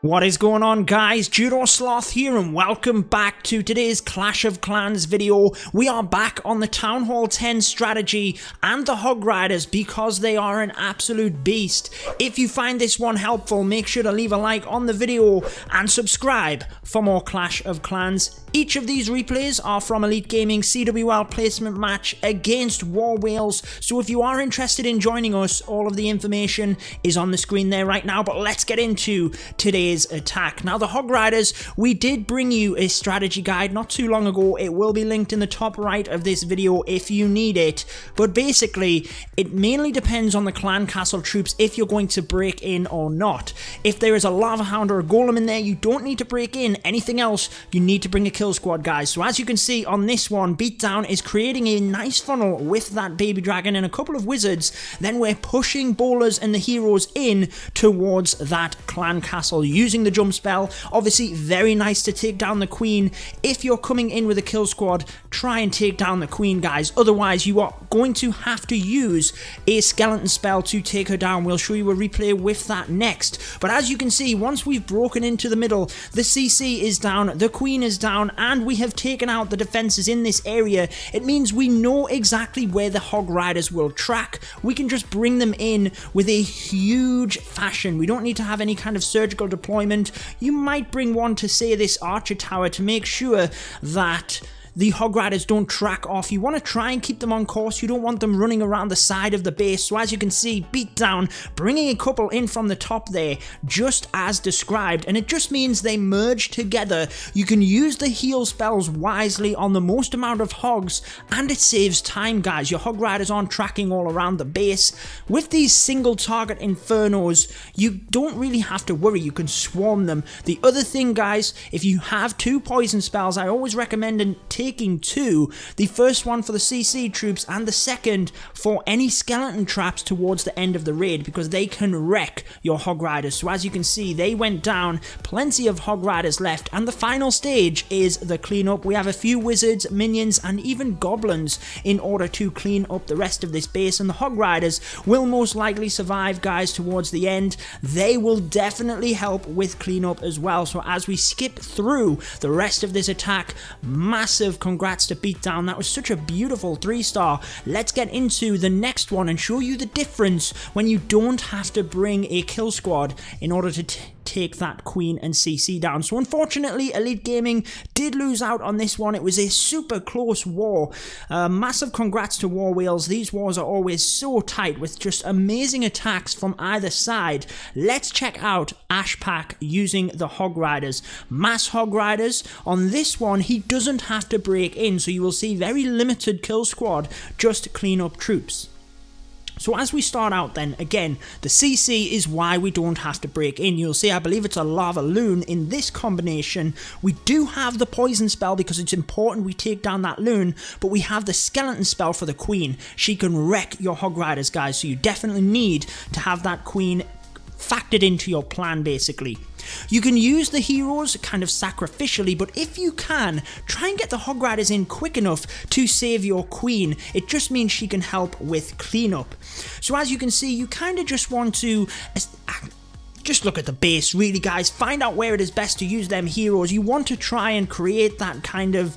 What is going on, guys? Judo Sloth here and welcome back to today's Clash of Clans video. We are back on the Town Hall 10 strategy and the Hog Riders because they are an absolute beast. If you find this one helpful, make sure to leave a like on the video and subscribe for more Clash of Clans. Each of these replays are from Elite Gaming CWL placement match against War Whales, so if you are interested in joining us, all of the information is on the screen there right now, but let's get into today's attack. Now, the Hog Riders, we did bring you a strategy guide not too long ago. It will be linked in the top right of this video if you need it, but basically, it mainly depends on the clan castle troops if you're going to break in or not. If there is a Lava Hound or a Golem in there, you don't need to break in. Anything else, you need to bring a kill squad, guys. So as you can see on this one, Beatdown is creating a nice funnel with that baby dragon and a couple of wizards. Then we're pushing bowlers and the heroes in towards that clan castle using the jump spell. Obviously very nice to take down the queen. If you're coming in with a kill squad, try and take down the queen, guys. Otherwise you are going to have to use a skeleton spell to take her down. We'll show you a replay with that next. But as you can see, once we've broken into the middle, the CC is down, the queen is down, and we have taken out the defenses in this area. It means we know exactly where the Hog Riders will track. We can just bring them in with a huge fashion. We don't need to have any kind of surgical deployment. You might bring one to, say, this archer tower to make sure that the Hog Riders don't track off. You want to try and keep them on course. You don't want them running around the side of the base. So as you can see, Beatdown bringing a couple in from the top there, just as described. And it just means they merge together. You can use the heal spells wisely on the most amount of hogs, and it saves time, guys. Your Hog Riders aren't tracking all around the base. With these single target Infernos, you don't really have to worry. You can swarm them. The other thing, guys, if you have two poison spells, I always recommend taking two, the first one for the CC troops and the second for any skeleton traps towards the end of the raid, because they can wreck your Hog Riders. So as you can see, they went down, plenty of Hog Riders left, and the final stage is the cleanup. We have a few wizards, minions, and even goblins in order to clean up the rest of this base, and the Hog Riders will most likely survive, guys, towards the end. They will definitely help with cleanup as well. So as we skip through the rest of this attack, massive congrats to Beatdown. That was such a beautiful 3-star. Let's get into the next one and show you the difference when you don't have to bring a kill squad in order to take that queen and CC down. So unfortunately, Elite Gaming did lose out on this one. It was a super close war. Massive congrats to War Whales. These wars are always so tight with just amazing attacks from either side. Let's check out AshPak using the Hog Riders. Mass Hog Riders. On this one, he doesn't have to break in, so you will see very limited kill squad, just clean up troops. So as we start out then, again, the CC is why we don't have to break in. You'll see, I believe it's a Lavaloon in this combination. We do have the poison spell because it's important we take down that loon, but we have the skeleton spell for the queen. She can wreck your Hog Riders, guys, so you definitely need to have that queen factored into your plan, basically. You can use the heroes kind of sacrificially, but if you can, try and get the Hog Riders in quick enough to save your queen. It just means she can help with cleanup. So as you can see, you kind of just want to just look at the base, really, guys. Find out where it is best to use them heroes. You want to try and create that kind of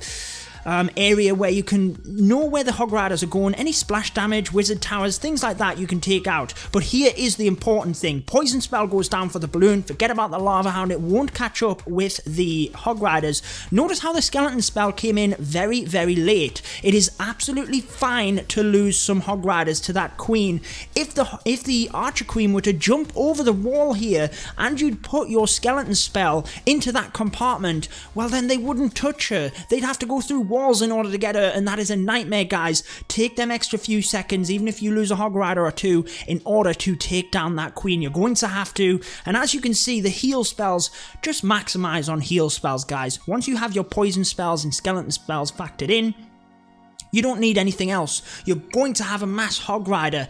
area where you can know where the Hog Riders are going. Any splash damage, wizard towers, things like that you can take out. But here is the important thing. Poison spell goes down for the balloon. Forget about the Lava Hound. It won't catch up with the Hog Riders. Notice how the skeleton spell came in very, very late. It is absolutely fine to lose some Hog Riders to that queen. If the archer queen were to jump over the wall here and you'd put your skeleton spell into that compartment, well, then they wouldn't touch her. They'd have to go through walls in order to get her, and that is a nightmare, guys. Take them extra few seconds, even if you lose a Hog Rider or two, in order to take down that queen. You're going to have to, and as you can see, the heal spells, just maximize on heal spells, guys. Once you have your poison spells and skeleton spells factored in, you don't need anything else. You're going to have a mass Hog Rider.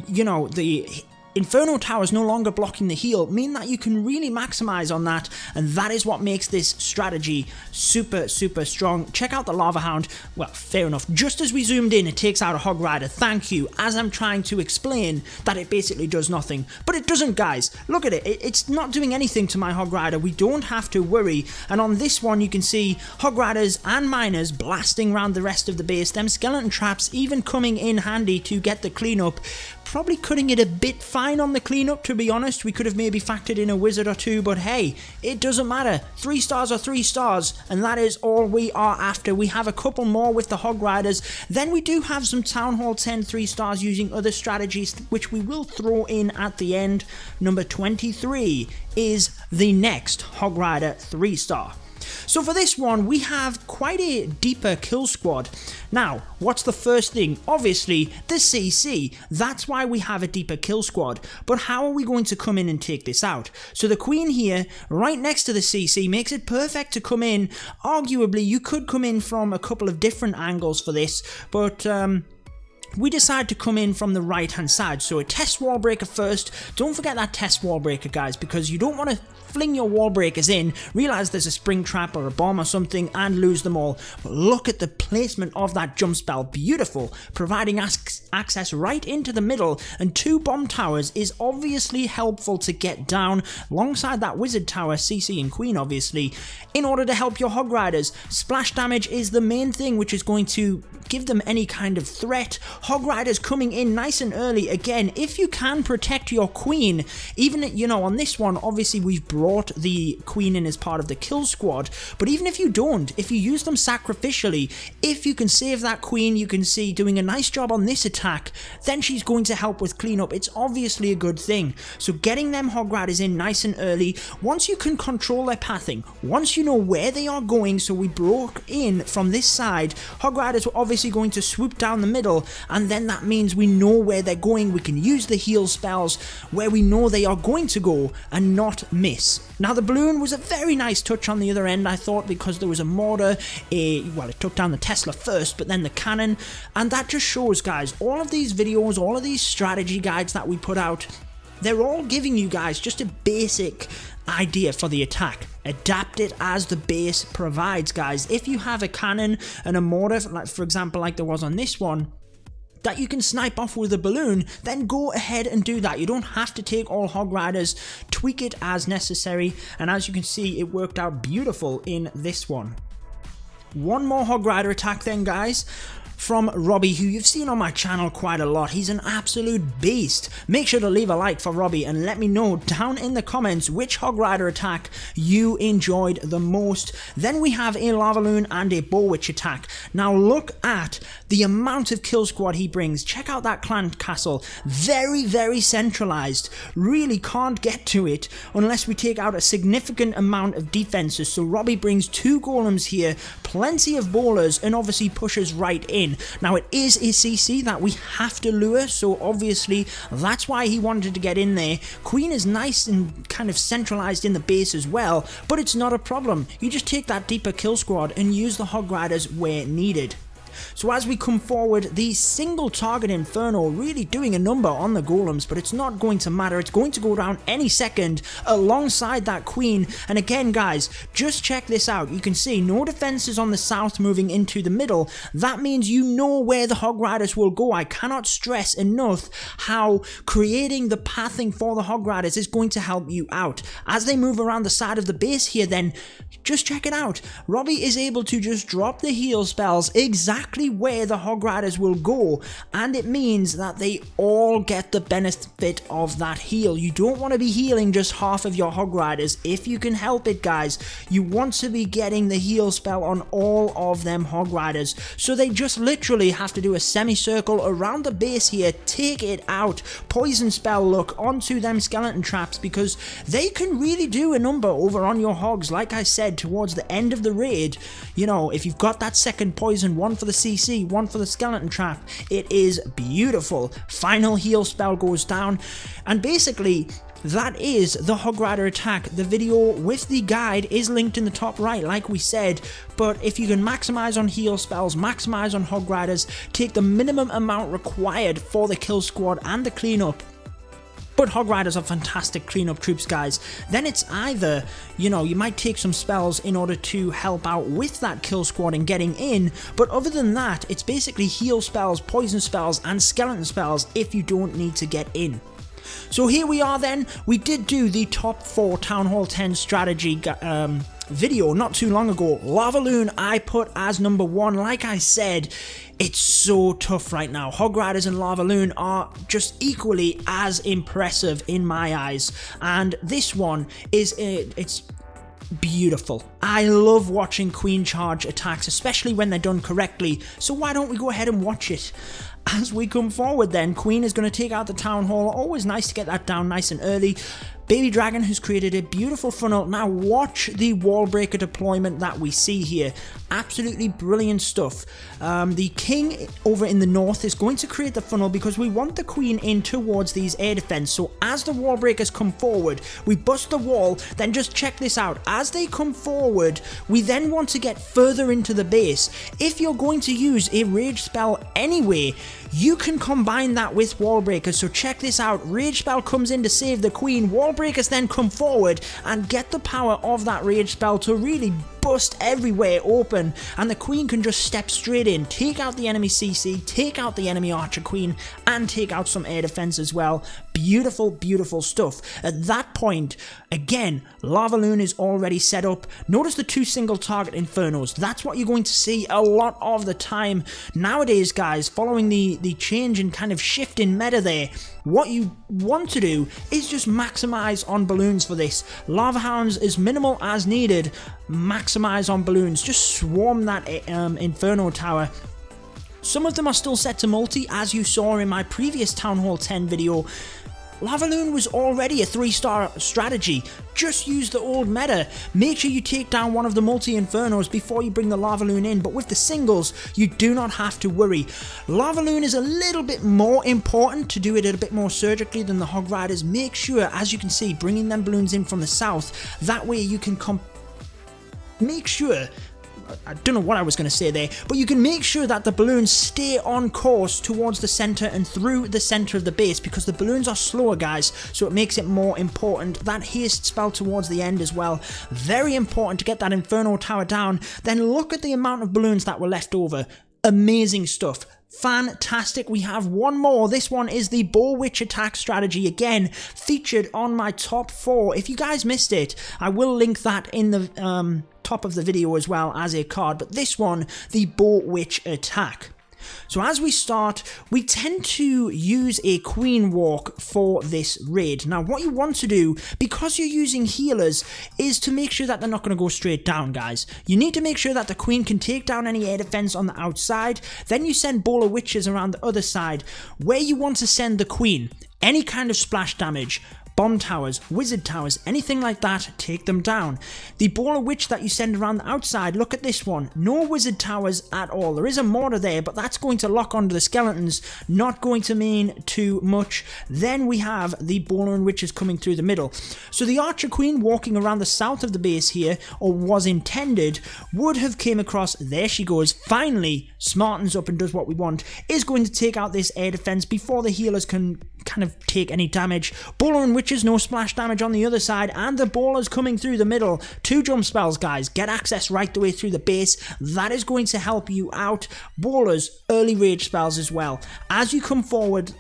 You know, the Inferno Tower is no longer blocking the heal, meaning that you can really maximize on that, and that is what makes this strategy super strong. Check out the Lava Hound. Well, fair enough. Just as we zoomed in, it takes out a Hog Rider. Thank you, as I'm trying to explain that it basically does nothing. But it doesn't, guys. Look at it. It's not doing anything to my Hog Rider. We don't have to worry. And on this one, you can see Hog Riders and Miners blasting around the rest of the base. Them skeleton traps even coming in handy to get the cleanup. Probably cutting it a bit fine on the cleanup, to be honest. We could have maybe factored in a wizard or two, but hey, it doesn't matter. 3 stars are 3 stars, and that is all we are after. We have a couple more with the Hog Riders. Then we do have some Town Hall 10 3 stars using other strategies, which we will throw in at the end. Number 23 is the next Hog Rider 3 star. So for this one, we have quite a deeper kill squad. Now, what's the first thing? Obviously, the CC. That's why we have a deeper kill squad. But how are we going to come in and take this out? So the Queen here, right next to the CC, makes it perfect to come in. Arguably, you could come in from a couple of different angles for this, but we decide to come in from the right hand side. So a test wall breaker first. Don't forget that test wall breaker, guys, because you don't want to fling your wall breakers in, realize there's a spring trap or a bomb or something, and lose them all. But look at the placement of that jump spell. Beautiful, providing access right into the middle, and 2 bomb towers is obviously helpful to get down alongside that wizard tower, CC and Queen obviously, in order to help your Hog Riders. Splash damage is the main thing which is going to give them any kind of threat. Hog Riders coming in nice and early. Again, if you can protect your Queen, even, you know, on this one, obviously we've brought the Queen in as part of the kill squad, but even if you don't, if you use them sacrificially, if you can save that Queen, you can see doing a nice job on this attack, then she's going to help with cleanup. It's obviously a good thing. So getting them Hog Riders in nice and early, once you can control their pathing, once you know where they are going. So we broke in from this side, Hog Riders were obviously going to swoop down the middle, and then that means we know where they're going. We can use the heal spells where we know they are going to go and not miss. Now the balloon was a very nice touch on the other end, I thought, because there was a mortar, well, it took down the Tesla first, but then the cannon, and that just shows, guys, all of these videos, all of these strategy guides that we put out, they're all giving you guys just a basic idea for the attack. Adapt it as the base provides, guys. If you have a cannon and a mortar, like for example, like there was on this one, that you can snipe off with a balloon, then go ahead and do that. You don't have to take all Hog Riders, tweak it as necessary, and as you can see, it worked out beautiful in this one. One more Hog Rider attack then, guys, from Robbie, who you've seen on my channel quite a lot. He's an absolute beast. Make sure to leave a like for Robbie and let me know down in the comments which Hog Rider attack you enjoyed the most. Then we have a Lavaloon and a BoWitch attack. Now look at the amount of kill squad he brings. Check out that clan castle. Very centralized. Really can't get to it unless we take out a significant amount of defenses. So Robbie brings 2 golems here, plenty of bowlers, and obviously pushes right in. Now it is a CC that we have to lure, so obviously that's why he wanted to get in there. Queen is nice and kind of centralized in the base as well, but it's not a problem. You just take that deeper kill squad and use the Hog Riders where needed. So as we come forward, the single target Inferno really doing a number on the golems, but it's not going to matter. It's going to go down any second alongside that Queen. And again, guys, just check this out. You can see no defenses on the south moving into the middle. That means you know where the Hog Riders will go. I cannot stress enough how creating the pathing for the Hog Riders is going to help you out. As they move around the side of the base here, then just check it out. Robbie is able to just drop the heal spells exactly where the Hog Riders will go, and it means that they all get the benefit of that heal. You don't want to be healing just half of your Hog Riders if you can help it, guys. You want to be getting the heal spell on all of them Hog Riders, so they just literally have to do a semicircle around the base here, take it out, poison spell look onto them skeleton traps, because they can really do a number over on your Hogs. Like I said, towards the end of the raid, you know, if you've got that second poison, one for the CC, one for the skeleton trap, it is beautiful. Final heal spell goes down, and basically that is the Hog Rider attack. The video with the guide is linked in the top right, like we said, but if you can maximize on heal spells, maximize on Hog Riders, take the minimum amount required for the kill squad and the cleanup, But Hog Riders are fantastic cleanup troops, guys. Then it's either, you know, you might take some spells in order to help out with that kill squad and getting in, but other than that, it's basically heal spells, poison spells, and skeleton spells if you don't need to get in. So here we are then. We did do the top 4 Town Hall 10 strategy video not too long ago. Lavaloon I put as number 1. Like I said, it's so tough right now. Hog Riders and Lavaloon are just equally as impressive in my eyes, and this one is it's beautiful. I love watching queen charge attacks, especially when they're done correctly, so why don't we go ahead and watch it? As we come forward then, Queen is going to take out the Town Hall. Always nice to get that down nice and early. Baby Dragon has created a beautiful funnel. Now watch the wall breaker deployment that we see here. Absolutely brilliant stuff. The King over in the north is going to create the funnel because we want the Queen in towards these air defense. So as the wall breakers come forward, we bust the wall. Then just check this out. As they come forward, we then want to get further into the base. If you're going to use a rage spell anyway, you can combine that with wall breakers. So check this out. Rage spell comes in to save the Queen. Wall breakers then come forward and get the power of that rage spell to really bust everywhere open, and the Queen can just step straight in, take out the enemy CC, take out the enemy Archer Queen, and take out some air defense as well. Beautiful, beautiful stuff. At that point, again, Lavaloon is already set up. Notice the 2 single target Infernos. That's what you're going to see a lot of the time nowadays, guys, following the change and kind of shift in meta there. What you want to do is just maximize on balloons for this. Lava Hounds as minimal as needed. Maximize on balloons. Just swarm that Inferno Tower. Some of them are still set to multi, as you saw in my previous Town Hall 10 video. Lavaloon was already a 3-star strategy. Just use the old meta. Make sure you take down one of the multi-Infernos before you bring the Lavaloon in, but with the singles, you do not have to worry. Lavaloon is a little bit more important to do it a bit more surgically than the Hog Riders. Make sure, as you can see, bringing them balloons in from the south, that way you can make sure, I don't know what I was going to say there, but you can make sure that the balloons stay on course towards the center and through the center of the base, because the balloons are slower, guys, so it makes it more important. That haste spell towards the end as well, very important to get that Inferno Tower down. Then look at the amount of balloons that were left over. Amazing stuff. Fantastic. We have one more. This one is the BoWitch Attack strategy, again featured on my top 4. If you guys missed it, I will link that in the top of the video as well as a card, but this one, the BoWitch Attack. So as we start, we tend to use a Queen Walk for this raid. Now what you want to do, because you're using healers, is to make sure that they're not going to go straight down, guys. You need to make sure that the Queen can take down any air defense on the outside. Then you send Boar Witches around the other side. Where you want to send the Queen, any kind of splash damage, bomb towers, wizard towers, anything like that, take them down. The Boar Witch that you send around the outside, look at this one. No wizard towers at all. There is a mortar there, but that's going to lock onto the skeletons, not going to mean too much. Then we have the Boar Witches coming through the middle. So the Archer Queen walking around the south of the base here, or was intended, would have came across, there she goes, finally smartens up and does what we want, is going to take out this air defense before the healers can kind of take any damage. Bowler and Witches, no splash damage on the other side, and the Bowlers coming through the middle. 2 jump spells, guys. Get access right the way through the base. That is going to help you out. Bowlers, early rage spells as well. As you come forward,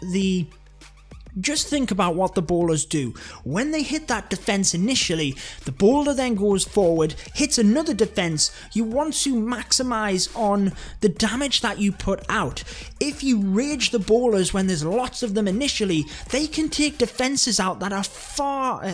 just think about what the bowlers do. When they hit that defense initially, the bowler then goes forward, hits another defense. You want to maximize on the damage that you put out. If you rage the bowlers when there's lots of them initially, they can take defenses out that are far,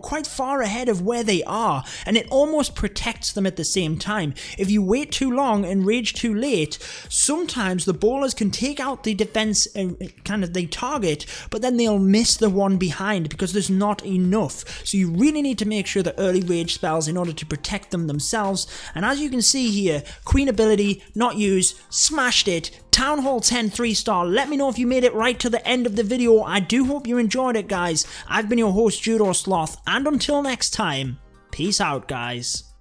quite far ahead of where they are, and it almost protects them at the same time. If you wait too long and rage too late, sometimes the bowlers can take out the defense, they target, but then they'll miss the one behind because there's not enough. So you really need to make sure that early rage spells in order to protect them themselves. And as you can see here, Queen ability, not used, smashed it. Town Hall 10 3-star. Let me know if you made it right to the end of the video. I do hope you enjoyed it, guys. I've been your host, Judo Sloth, and until next time, peace out, guys.